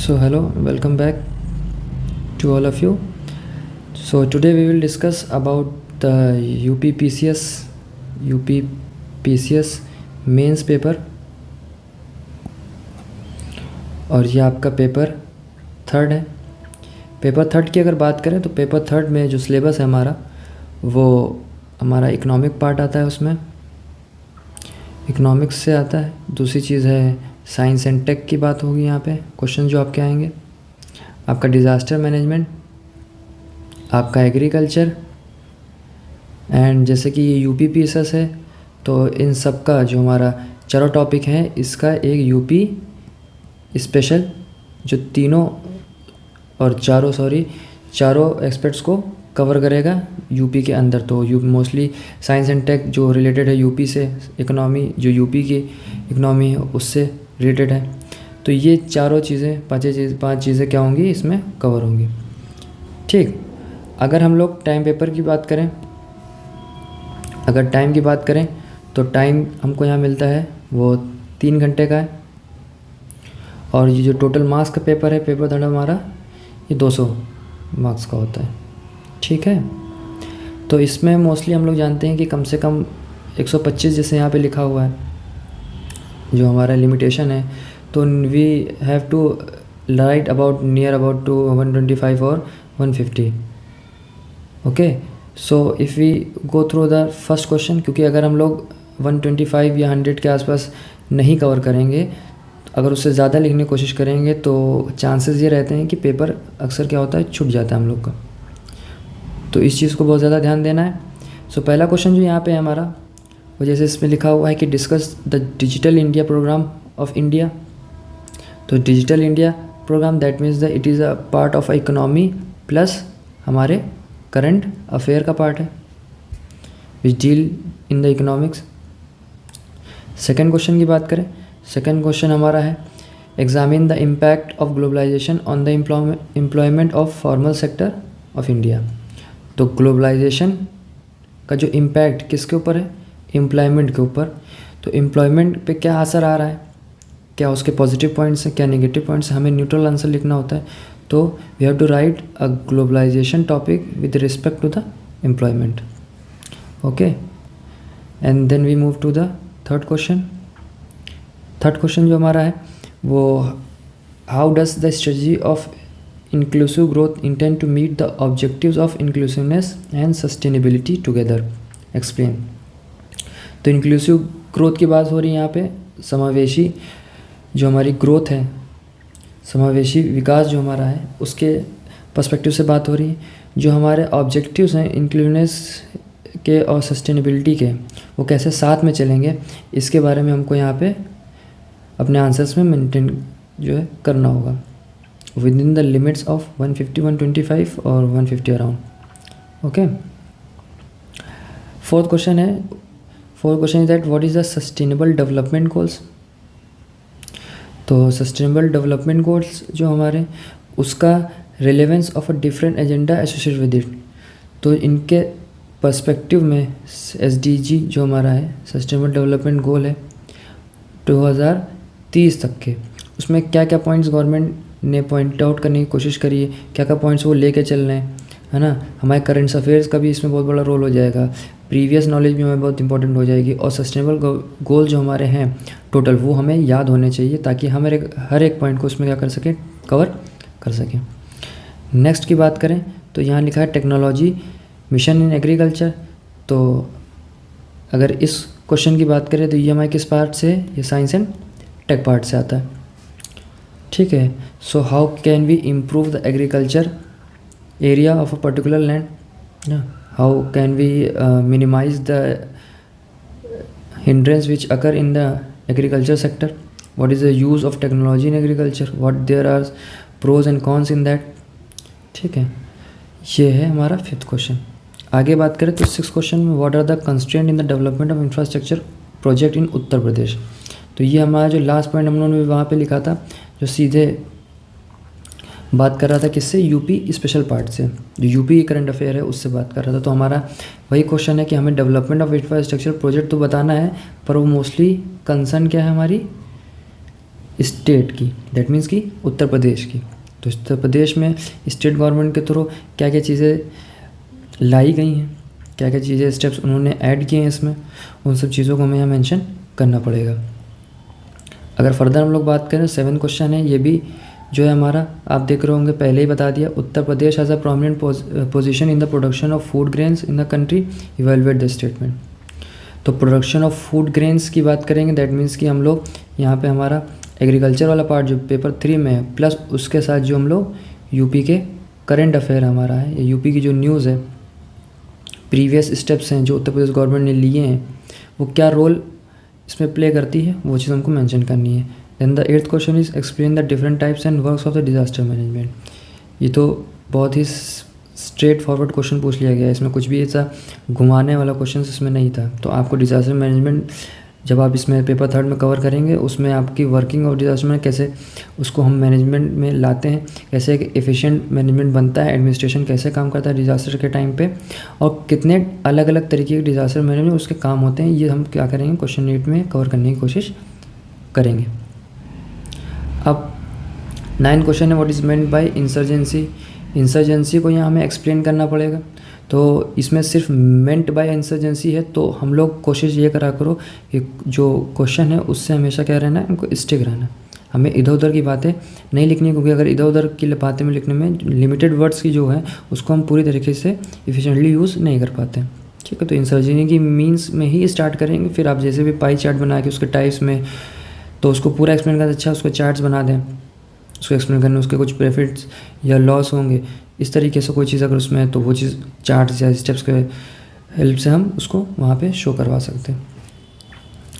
So hello, welcome back to all of you. So today we will discuss about the UPPCS mains paper, और ये आपका paper third है। Paper third की अगर बात करें तो पेपर थर्ड में जो सिलेबस है हमारा, वो हमारा इकोनॉमिक पार्ट आता है, उसमें इकोनॉमिक्स से आता है। दूसरी चीज़ है साइंस एंड टेक की बात होगी। यहाँ पे क्वेश्चन जो आपके आएंगे, आपका डिज़ास्टर मैनेजमेंट, आपका एग्रीकल्चर, एंड जैसे कि ये यूपीपीएसएस है तो इन सब का जो हमारा चारों टॉपिक है, इसका एक यूपी स्पेशल जो चारों एक्सपर्ट्स को कवर करेगा यूपी के अंदर। तो मोस्टली साइंस एंड टेक जो रिलेटेड है यूपी से, इकोनॉमी जो यूपी की इकोनॉमी है उससे रिलेटेड है। तो ये चारों चीज़ें पांच चीज़ें क्या होंगी, इसमें कवर होंगी। ठीक, अगर हम लोग टाइम पेपर की बात करें, अगर टाइम की बात करें तो टाइम हमको यहाँ मिलता है वो 3 घंटे का है। और ये जो टोटल मार्क्स का पेपर है, पेपर थर्ड हमारा, ये 200 मार्क्स का होता है। ठीक है, तो इसमें मोस्टली हम लोग जानते हैं कि कम से कम 125 जैसे यहाँ पे लिखा हुआ है जो हमारा लिमिटेशन है, तो we have to write near about to 125 और 150। Okay, so if we go through the first question, क्योंकि अगर हम लोग 125 या 100 के आसपास नहीं कवर करेंगे, अगर उससे ज़्यादा लिखने की कोशिश करेंगे तो चांसेस ये रहते हैं कि पेपर अक्सर क्या होता है, छूट जाता है हम लोग का। तो इस चीज़ को बहुत ज़्यादा ध्यान देना है। सो पहला क्वेश्चन जो यहाँ पे है हमारा, वो जैसे इसमें लिखा हुआ है कि discuss the digital India programme of India. तो digital India programme that means the it is a part of economy plus हमारे करंट अफेयर का पार्ट है which deal in the economics. Second question की बात करें, सेकेंड क्वेश्चन हमारा है examine the impact of globalisation on the employment of formal sector of India. तो globalisation का जो इम्पैक्ट किसके ऊपर है, एम्प्लॉयमेंट के ऊपर। तो एम्प्लॉयमेंट पे क्या असर आ रहा है, क्या उसके पॉजिटिव पॉइंट्स हैं, क्या नेगेटिव पॉइंट्स हैं, हमें न्यूट्रल आंसर लिखना होता है। तो we have to write a globalisation topic with respect to the employment. Okay, and then we move to the third question. Third question जो हमारा है वो how does the strategy of inclusive growth intend to meet the objectives of inclusiveness and sustainability together, explain. तो inclusive growth की बात हो रही है यहाँ पे, समावेशी जो हमारी ग्रोथ है, समावेशी विकास जो हमारा है, उसके पर्सपेक्टिव से बात हो रही है। जो हमारे ऑब्जेक्टिव्स हैं इंक्लूसिवनेस के और सस्टेनेबिलिटी के, वो कैसे साथ में चलेंगे, इसके बारे में हमको यहाँ पे अपने आंसर्स में मेंटेन जो है करना होगा with in the limits of 150, 125 और 150 around. Okay, fourth question is that what is the sustainable development goals. तो सस्टेनेबल डेवलपमेंट गोल्स जो हमारे, उसका relevance of a different agenda associated with it. तो इनके पर्सपेक्टिव में SDG जो हमारा है, सस्टेनेबल डेवलपमेंट गोल है 2030 तक के, उसमें क्या क्या पॉइंट्स गवर्नमेंट ने पॉइंट आउट करने की कोशिश करी है, क्या क्या पॉइंट्स वो लेके चल रहे हैं, है ना। हमारे करंट अफेयर्स का भी इसमें बहुत बड़ा रोल हो जाएगा, प्रीवियस नॉलेज भी हमें बहुत इंपॉर्टेंट हो जाएगी, और सस्टेनेबल गोल जो हमारे हैं टोटल, वो हमें याद होने चाहिए ताकि हम हर एक पॉइंट को उसमें क्या कर सकें, कवर कर सकें। नेक्स्ट की बात करें तो यहाँ लिखा है टेक्नोलॉजी मिशन इन एग्रीकल्चर। तो अगर इस क्वेश्चन की बात करें तो ये हमारे किस पार्ट से, ये साइंस एंड टेक पार्ट से आता है। ठीक है, so how can we improve the agriculture area of a particular land, how can we minimise the hindrance which occur in the agriculture sector, what is the use of technology in agriculture, what there are pros and cons in that। ठीक है, ये है हमारा fifth question. आगे बात करें तो six question में what are the constraint in the development of infrastructure project in Uttar Pradesh. तो ये हमारा जो लास्ट पॉइंट हम लोगों ने वहाँ पे लिखा था, जो सीधे बात कर रहा था किससे, यूपी स्पेशल पार्ट से, जो यूपी की करंट अफेयर है उससे बात कर रहा था। तो हमारा वही क्वेश्चन है कि हमें डेवलपमेंट ऑफ इंफ्रास्ट्रक्चर प्रोजेक्ट तो बताना है, पर वो मोस्टली कंसर्न क्या है हमारी, स्टेट की, दैट मीन्स कि उत्तर प्रदेश की। तो उत्तर प्रदेश में स्टेट गवर्नमेंट के थ्रू क्या क्या चीज़ें लाई गई हैं, क्या क्या चीज़ें स्टेप्स उन्होंने ऐड किए हैं इसमें, उन सब चीज़ों को हमें यहाँ मेंशन करना पड़ेगा। अगर फर्दर हम लोग बात करें 7 क्वेश्चन है, ये भी जो है हमारा आप देख रहे होंगे पहले ही बता दिया। Uttar Pradesh has a prominent position in the production of food grains in the country, evaluate the statement. तो प्रोडक्शन ऑफ फूड ग्रेन्स की बात करेंगे, दैट मीन्स कि हम लोग यहाँ पे हमारा एग्रीकल्चर वाला पार्ट जो पेपर 3 में है, प्लस उसके साथ जो हम लोग यूपी के करंट अफेयर हमारा है, या यूपी की जो न्यूज़ है, प्रीवियस स्टेप्स हैं जो उत्तर प्रदेश गवर्नमेंट ने लिए हैं, वो क्या रोल इसमें प्ले करती है, वो चीज़ हमको मेंशन करनी है। Then the 8th question is explain the different types and works of the disaster management. ये तो बहुत ही स्ट्रेट फॉरवर्ड क्वेश्चन पूछ लिया गया है, इसमें कुछ भी ऐसा घुमाने वाला क्वेश्चन इसमें नहीं था। तो आपको डिजास्टर मैनेजमेंट जब आप इसमें पेपर 3 में कवर करेंगे, उसमें आपकी वर्किंग ऑफ डिजास्टर में कैसे उसको हम मैनेजमेंट में लाते हैं, कैसे एक एफिशिएंट मैनेजमेंट बनता है, एडमिनिस्ट्रेशन कैसे काम करता है डिजास्टर के टाइम पे, और कितने अलग अलग तरीके के डिजास्टर मैनेजमेंट उसके काम होते हैं, ये हम क्या करेंगे क्वेश्चन 8 में कवर करने की कोशिश करेंगे। अब 9 क्वेश्चन है, what is meant by insurgency. Insurgency को यहाँ हमें एक्सप्लेन करना पड़ेगा। तो इसमें सिर्फ मेंट बाय इंसर्जेंसी है, तो हम लोग कोशिश ये करा करो कि जो क्वेश्चन है उससे हमेशा क्या रहना है, हमको स्टिक रहना है। हमें इधर उधर की बातें नहीं लिखनी, क्योंकि अगर इधर उधर की बातें में लिखने में लिमिटेड वर्ड्स की जो है उसको हम पूरी तरीके से इफिशिएंटली यूज़ नहीं कर पाते। ठीक है, तो इंसर्जेंसी की मीन्स में ही स्टार्ट करेंगे, फिर आप जैसे भी पाई चार्ट बना के उसके टाइप्स में, तो उसको पूरा एक्सप्लेन करते अच्छा उसको चार्ट्स बना दें, उसको एक्सप्लेन करने उसके कुछ प्रॉफिट्स या लॉस होंगे, इस तरीके से कोई चीज़ अगर उसमें है तो वो चीज़ चार्ट्स या स्टेप्स के हेल्प से हम उसको वहाँ पे शो करवा सकते हैं।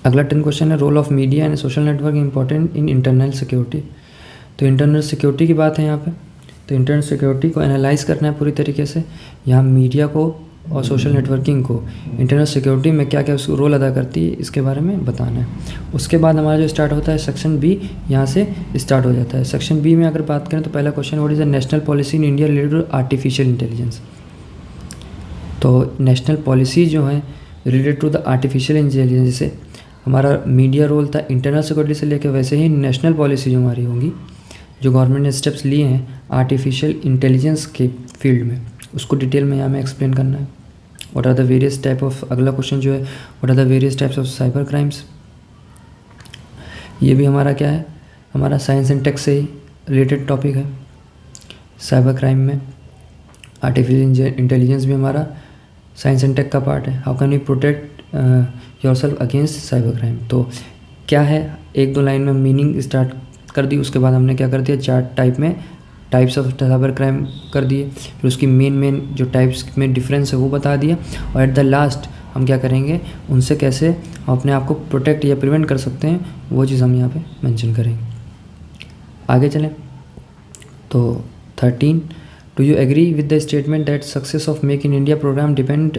अगला 10 क्वेश्चन है, role of media and social network important in internal security. तो इंटरनल सिक्योरिटी की बात है यहाँ पे, तो इंटरनल सिक्योरिटी को एनालाइज करना है पूरी तरीके से। यहाँ मीडिया को और सोशल नेटवर्किंग को इंटरनल सिक्योरिटी में क्या क्या उसको रोल अदा करती है, इसके बारे में बताना है। उसके बाद हमारा जो स्टार्ट होता है सेक्शन बी, यहाँ से स्टार्ट हो जाता है। सेक्शन बी में अगर बात करें तो पहला question, what is the national policy in India related to artificial intelligence. तो नेशनल पॉलिसी जो है related to the artificial intelligence, जैसे हमारा मीडिया रोल था इंटरनल सिक्योरिटी से लेकर, वैसे ही नेशनल पॉलिसी जो हमारी होंगी, जो गवर्नमेंट ने स्टेप्स लिए हैं आर्टिफिशियल इंटेलिजेंस के फील्ड में, उसको डिटेल में यहाँ में एक्सप्लेन करना है। What are the various type of, अगला क्वेश्चन जो है, what are the various types of cyber crimes. ये भी हमारा क्या है, हमारा साइंस एंड टेक से ही रिलेटेड टॉपिक है। साइबर क्राइम में आर्टिफिशियल इंटेलिजेंस भी हमारा साइंस एंड टेक का पार्ट है। How can we protect yourself against cyber crime. तो क्या है, 1-2 लाइन में मीनिंग स्टार्ट कर दी, उसके बाद हमने क्या कर दिया, 4 टाइप में टाइप्स ऑफ साइबर क्राइम कर दिए, फिर उसकी मेन जो टाइप्स में डिफरेंस है वो बता दिया, और एट द लास्ट हम क्या करेंगे, उनसे कैसे हम अपने आप को प्रोटेक्ट या प्रिवेंट कर सकते हैं, वो चीज़ हम यहाँ पे मेंशन करेंगे। आगे चलें तो 13, do you agree with the statement that success of make in India programme depend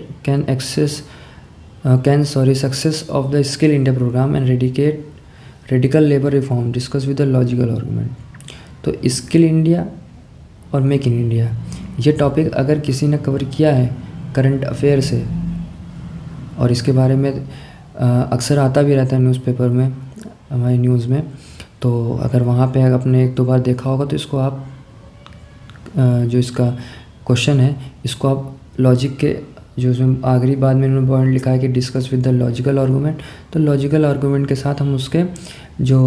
success of the skill India programme and radical labour reform discuss with the logical argument. तो स्किल इंडिया और make in India, ये topic अगर किसी ने cover किया है current affair से, और इसके बारे में अक्सर आता भी रहता है न्यूज़पेपर में, हमारी न्यूज़ में, तो अगर वहाँ पे आपने 1-2 बार देखा होगा तो इसको आप जो इसका क्वेश्चन है इसको आप लॉजिक के, जो उसमें आखिरी बाद में इन्होंने पॉइंट लिखा है कि discuss with the logical argument, तो लॉजिकल आर्गूमेंट के साथ हम उसके जो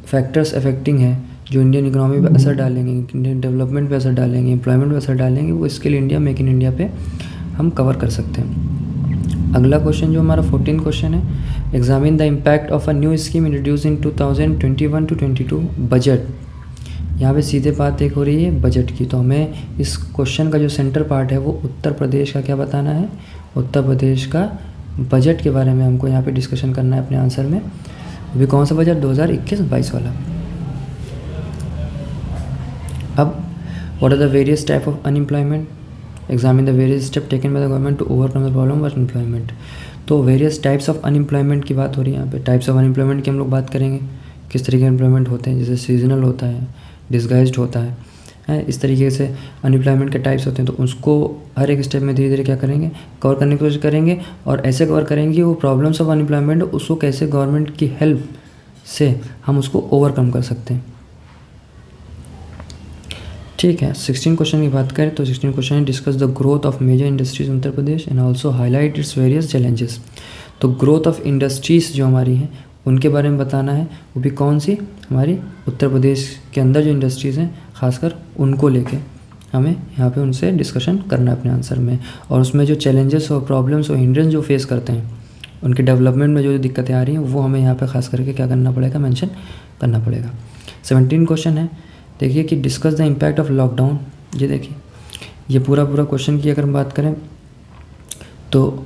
फैक्टर्स अफेक्टिंग है, जो इंडियन इकोनॉमी पे असर डालेंगे, इंडियन डेवलपमेंट पे असर डालेंगे, एम्प्लॉयमेंट पे असर डालेंगे, वो skill India make in India पे हम कवर कर सकते हैं। अगला क्वेश्चन जो हमारा 14 क्वेश्चन है, examine the impact of a new scheme introduce in 2021-22 budget. यहाँ पे सीधे बात एक हो रही है बजट की, तो हमें इस क्वेश्चन का जो सेंटर पार्ट है वो उत्तर प्रदेश का क्या बताना है, उत्तर प्रदेश का बजट के बारे में हमको यहाँ पे डिस्कशन करना है अपने आंसर में। अभी कौन सा बजट, 2021-22 वाला। अब what are the various type of unemployment, examine the various step taken by the government to overcome the problem of unemployment. तो वेरियस टाइप्स ऑफ अनएम्प्लॉयमेंट की बात हो रही है यहाँ पे। टाइप्स ऑफ अनएम्प्लॉयमेंट की हम लोग बात करेंगे, किस तरीके के एम्प्लॉयमेंट होते हैं, जैसे सीजनल होता है, डिस्गाइज्ड होता है, इस तरीके से अनएम्प्लॉयमेंट के टाइप्स होते हैं। तो उसको हर एक स्टेप में धीरे धीरे क्या करेंगे, कवर करने की कोशिश करेंगे, और ऐसे कवर करेंगे वो प्रॉब्लम्स ऑफ अनएम्प्लॉयमेंट उसको कैसे गवर्नमेंट की हेल्प से हम उसको ओवरकम कर सकते हैं। ठीक है, 16 क्वेश्चन की बात करें तो 16 क्वेश्चन है discuss the growth of major industries in Uttar Pradesh and also highlight its various challenges. तो ग्रोथ ऑफ इंडस्ट्रीज़ जो हमारी हैं उनके बारे में बताना है, वो भी कौन सी, हमारी उत्तर प्रदेश के अंदर जो इंडस्ट्रीज़ हैं खासकर उनको लेके हमें यहाँ पे उनसे डिस्कशन करना है अपने आंसर में, और उसमें जो चैलेंजेस और प्रॉब्लम्स और हिंड्रेंस जो फेस करते हैं उनके डेवलपमेंट में जो दिक्कतें आ रही हैं वो हमें यहाँ पे खास करके क्या करना पड़ेगा, मेंशन करना पड़ेगा। 17 क्वेश्चन है, देखिए कि discuss the impact of lockdown. ये देखिए ये पूरा क्वेश्चन की अगर हम बात करें तो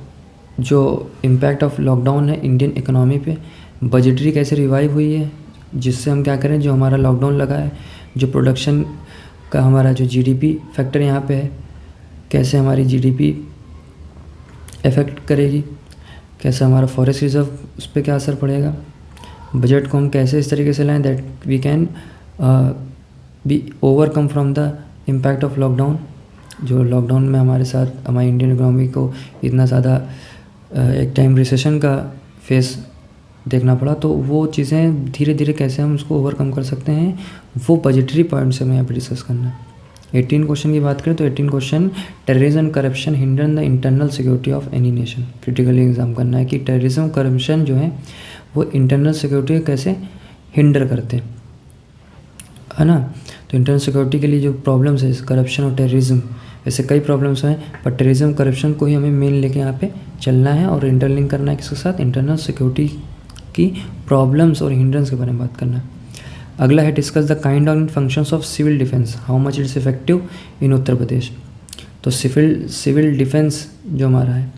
जो इम्पैक्ट ऑफ लॉकडाउन है इंडियन इकोनॉमी पे, बजटरी कैसे रिवाइव हुई है, जिससे हम क्या करें, जो हमारा लॉकडाउन लगा है, जो प्रोडक्शन का हमारा जो जीडीपी फैक्टर यहाँ पे है, कैसे हमारी जीडीपी इफ़ेक्ट करेगी, कैसे हमारा फॉरेस्ट रिजर्व उस पर क्या असर पड़ेगा, बजट को हम कैसे इस तरीके से लाएं that we can be overcome from the impact of lockdown. जो लॉकडाउन में हमारे साथ हमारी इंडियन इकोनॉमी को इतना ज़्यादा एक टाइम रिसेशन का फेस देखना पड़ा, तो वो चीज़ें धीरे धीरे कैसे हम उसको ओवरकम कर सकते हैं, वो बजटरी पॉइंट से हमें यहाँ पर डिस्कस करना है। 18 क्वेश्चन की बात करें तो 18 question terrorism and corruption hinder the internal security of any nation. Critically exam करना है कि टेररिज्म करप्शन जो है वो इंटरनल सिक्योरिटी को कैसे हिंडर करते हैं, है ना। तो इंटरनल सिक्योरिटी के लिए जो प्रॉब्लम्स है करप्शन और टेररिज्म, ऐसे कई प्रॉब्लम्स हैं, पर टेररिज्म करप्शन को ही हमें मेन लेके यहाँ पे चलना है और इंटरलिंक करना है किसके साथ, इंटरनल सिक्योरिटी की प्रॉब्लम्स और हिंड्रेंस के बारे में बात करना है। अगला है discuss the kind of functions of civil defence, how much it's effective in Uttar Pradesh. तो सिविल डिफेंस जो हमारा है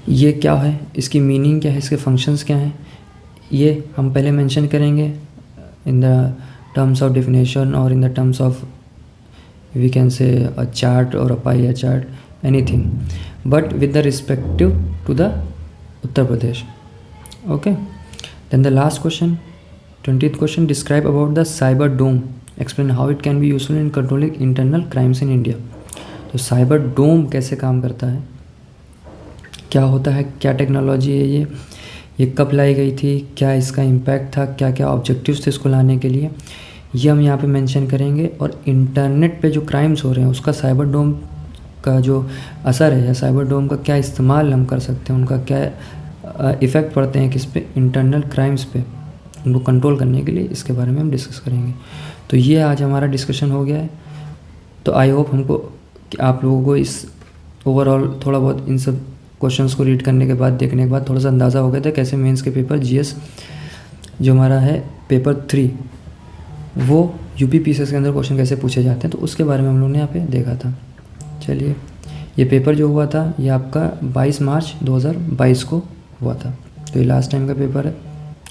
ये क्या है, इसकी मीनिंग क्या है, इसके फंक्शंस क्या हैं, ये हम पहले मेंशन करेंगे in the terms of definition और in the terms of we can say a chart और a pie chart, anything, but with the respective to the Uttar Pradesh. Okay, then the last question 20th question, describe about the cyber dome, explain how it can be useful in controlling internal crimes in India. तो cyber dome कैसे काम करता है, क्या होता है, क्या technology है ये कब लाई गई थी, क्या इसका इम्पैक्ट था, क्या क्या ऑब्जेक्टिव्स थे इसको लाने के लिए, ये हम यहाँ पे मेंशन करेंगे। और इंटरनेट पे जो क्राइम्स हो रहे हैं उसका साइबर डोम का जो असर है या साइबर डोम का क्या इस्तेमाल हम कर सकते हैं, उनका क्या इफ़ेक्ट पड़ते हैं किस पे, इंटरनल क्राइम्स पे, उनको कंट्रोल करने के लिए, इसके बारे में हम डिस्कस करेंगे। तो ये आज हमारा डिस्कशन हो गया है। तो आई होप हमको कि आप लोगों को इस ओवरऑल थोड़ा बहुत इन सब क्वेश्चंस को रीड करने के बाद, देखने के बाद थोड़ा सा अंदाज़ा हो गया था कैसे मेंस के पेपर जीएस जो हमारा है पेपर 3 वो यूपी पीसीएस के अंदर क्वेश्चन कैसे पूछे जाते हैं, तो उसके बारे में हम लोगों ने यहाँ पे देखा था। चलिए, ये पेपर जो हुआ था ये आपका 22 मार्च 2022 को हुआ था, तो ये लास्ट टाइम का पेपर है,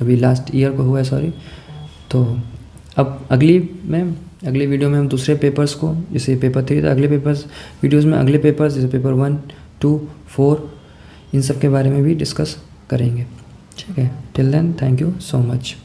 अभी लास्ट ईयर को हुआ है, सॉरी। तो अब अगली वीडियो में हम दूसरे पेपर्स को, जैसे पेपर 3 था, अगले पेपर्स वीडियोज़ में अगले पेपर्स जैसे पेपर 1, 2, 4 इन सब के बारे में भी डिस्कस करेंगे। ठीक है, till then thank you so much.